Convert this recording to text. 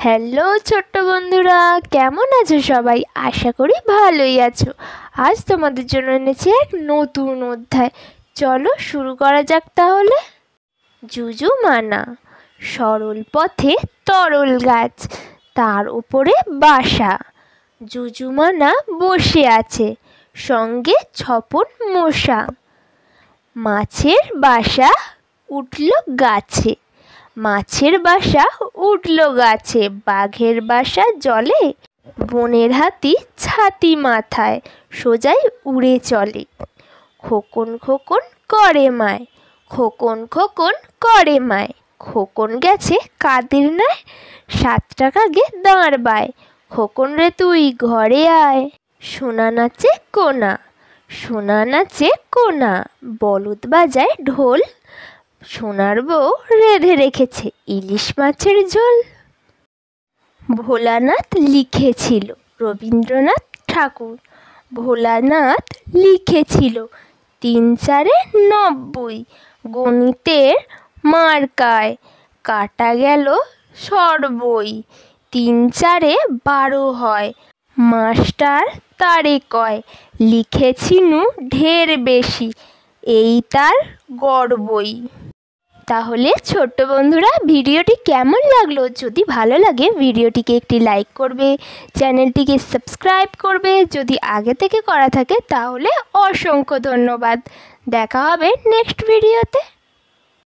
Hello ছোট্ট বন্ধুরা, কেমন আছো সবাই? আশা করি ভালোই আছো। আজ তোমাদের জন্য এনেছি এক নতুন অধ্যায়। চলো শুরু করা যাক তাহলে। জুজু মানা। সরল পথে তরল গাছ, তার উপরে বাসা। জুজু মানা বসে আছে, সঙ্গে ছপন মশা। মাছের বাসা উঠল গাছে, মাছের বাসা উঠল গাছে। বাঘের বাসা জলে, বনের হাতি ছাতি মাথায় সোজাই উড়ে চলে। খোকন খোকন করে মায়, খোকন খোকন করে মায়। খোকন গেছে কাদের নায়, 7 টাকা গে দাঁড় বায়। খোকন রে তুই ঘরে আয়। সোনা নাচে কোনা, সোনা নাচে কোনা। বলদ বাজায় ঢোল, সোনার বউ রেঁধে রেখেছে ইলিশ মাছের ঝোল। ভোলানাথ লিখেছিল রবীন্দ্রনাথ ঠাকুর। ভোলানাথ লিখেছিল 3 4 90, গণিতের মার্কায় কাটা গেল সরবই। 3 4 12 হয়, মাস্টার তারে কয়। লিখেছিনু ঢের বেশি, এই তার গর্বই। তাহলে ছোট্ট বন্ধুরা, ভিডিওটি কেমন লাগলো? যদি ভালো লাগে ভিডিওটিকে একটি লাইক করবে, চ্যানেলটিকে সাবস্ক্রাইব করবে যদি আগে থেকে করা থাকে, তাহলে অসংখ্য ধন্যবাদ। দেখা হবে নেক্সট ভিডিওতে।